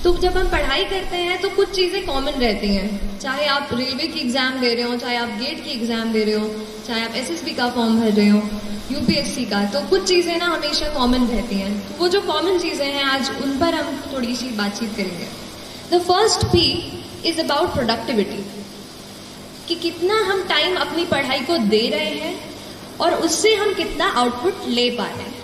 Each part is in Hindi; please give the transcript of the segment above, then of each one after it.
तो जब हम पढ़ाई करते हैं तो कुछ चीज़ें कॉमन रहती हैं, चाहे आप रेलवे की एग्ज़ाम दे रहे हो, चाहे आप गेट की एग्ज़ाम दे रहे हो, चाहे आप एसएसबी का फॉर्म भर रहे हो, यूपीएससी का, तो कुछ चीज़ें ना हमेशा कॉमन रहती हैं। तो वो जो कॉमन चीज़ें हैं आज उन पर हम थोड़ी सी बातचीत करेंगे। The first P is about productivity, कि कितना हम टाइम अपनी पढ़ाई को दे रहे हैं और उससे हम कितना आउटपुट ले पा रहे हैं,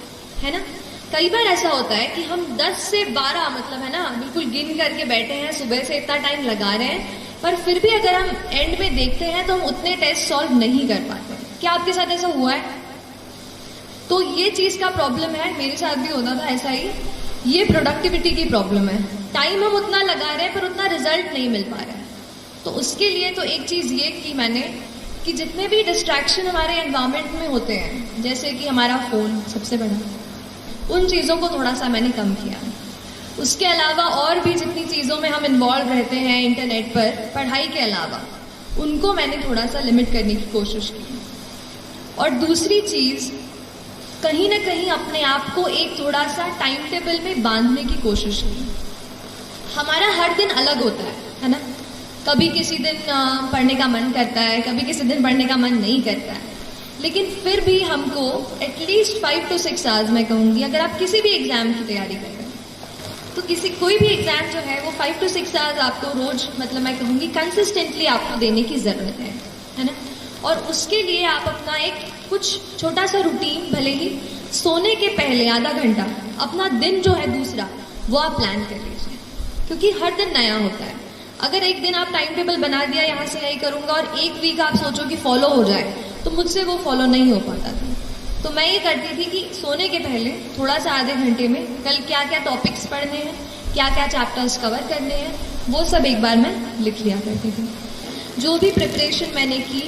है ना। कई बार ऐसा होता है कि हम 10 से 12 मतलब है ना बिल्कुल गिन करके बैठे हैं, सुबह से इतना टाइम लगा रहे हैं, पर फिर भी अगर हम एंड में देखते हैं तो हम उतने टेस्ट सॉल्व नहीं कर पाते। क्या आपके साथ ऐसा हुआ है? तो ये चीज़ का प्रॉब्लम है, मेरे साथ भी होता था ऐसा ही। ये प्रोडक्टिविटी की प्रॉब्लम है, टाइम हम उतना लगा रहे हैं पर उतना रिजल्ट नहीं मिल पा रहा है। तो उसके लिए तो एक चीज़ ये की मैंने कि जितने भी डिस्ट्रैक्शन हमारे एनवायरमेंट में होते हैं, जैसे कि हमारा फ़ोन सबसे बड़ा, उन चीज़ों को थोड़ा सा मैंने कम किया। उसके अलावा और भी जितनी चीज़ों में हम इन्वॉल्व रहते हैं इंटरनेट पर पढ़ाई के अलावा, उनको मैंने थोड़ा सा लिमिट करने की कोशिश की। और दूसरी चीज़, कहीं ना कहीं अपने आप को एक थोड़ा सा टाइम टेबल में बांधने की कोशिश की। हमारा हर दिन अलग होता है ना। कभी किसी दिन पढ़ने का मन करता है, कभी किसी दिन पढ़ने का मन नहीं करता है, लेकिन फिर भी हमको एटलीस्ट 5 to 6 आवर्स मैं कहूँगी, अगर आप किसी भी एग्ज़ाम की तैयारी कर रहे हैं तो कोई भी एग्ज़ाम जो है वो 5 to 6 आवर्स आपको रोज मतलब मैं कहूँगी कंसिस्टेंटली आपको देने की ज़रूरत है ना। और उसके लिए आप अपना एक कुछ छोटा सा रूटीन, भले ही सोने के पहले आधा घंटा अपना दिन जो है दूसरा वो आप प्लान कर लीजिए, क्योंकि हर दिन नया होता है। अगर एक दिन आप टाइम टेबल बना दिया यहाँ से यही करूँगा और एक वीक आप सोचो कि फॉलो हो जाए, तो मुझसे वो फॉलो नहीं हो पाता था। तो मैं ये करती थी कि सोने के पहले थोड़ा सा आधे घंटे में कल क्या क्या टॉपिक्स पढ़ने हैं, क्या क्या चैप्टर्स कवर करने हैं, वो सब एक बार मैं लिख लिया करती थी। जो भी प्रिपरेशन मैंने की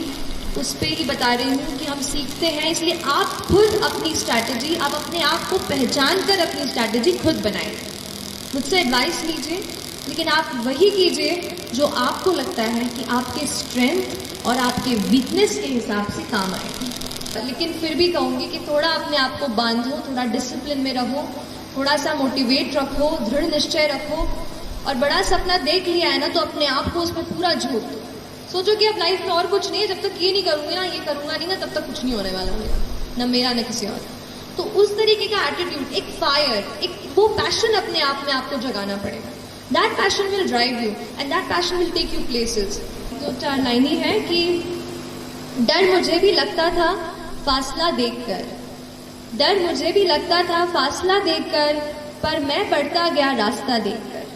उस पर ही बता रही हूँ कि हम सीखते हैं, इसलिए आप खुद अपनी स्ट्रैटेजी, आप अपने आप को पहचान कर अपनी स्ट्रैटेजी खुद बनाएं। मुझसे एडवाइस लीजिए, लेकिन आप वही कीजिए जो आपको लगता है कि आपके स्ट्रेंथ और आपके वीकनेस के हिसाब से काम आएगा। लेकिन फिर भी कहूँगी कि थोड़ा अपने आप को बांधो, थोड़ा डिसिप्लिन में रहो, थोड़ा सा मोटिवेट रखो, दृढ़ निश्चय रखो। और बड़ा सपना देख लिया है ना तो अपने आप को उसमें पूरा झोंक दो। सोचो कि अब लाइफ में और कुछ नहीं है, जब तक ये नहीं करूँगी ना, ये करूँगा नहीं ना, तब तक कुछ नहीं होने वाला मेरा, ना मेरा ना किसी और। तो उस तरीके का एटीट्यूड, एक फायर, एक वो पैशन अपने आप में आपको जगाना पड़ेगा। That passion will drive you and that passion will take you places। 2-4 line ही है कि डर मुझे भी लगता था फासला देखकर, डर मुझे भी लगता था फासला देखकर, पर मैं बढ़ता गया रास्ता देखकर।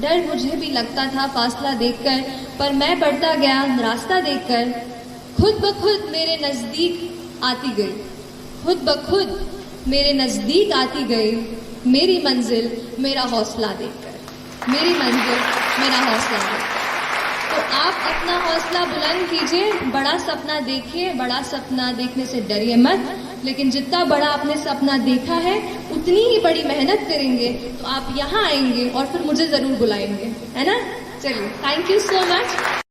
डर मुझे भी लगता था फासला देखकर, पर मैं बढ़ता गया रास्ता देखकर। खुद ब खुद मेरे नज़दीक आती गई, खुद ब खुद मेरे नज़दीक आती गई, मेरी मंजिल मेरा हौसला देखकर, मेरी मंजिल मेरा हौसला देखकर। तो आप अपना हौसला बुलंद कीजिए, बड़ा सपना देखिए, बड़ा सपना देखने से डरिए मत, लेकिन जितना बड़ा आपने सपना देखा है उतनी ही बड़ी मेहनत करेंगे तो आप यहाँ आएंगे और फिर मुझे ज़रूर बुलाएंगे, है ना। चलिए, थैंक यू सो मच।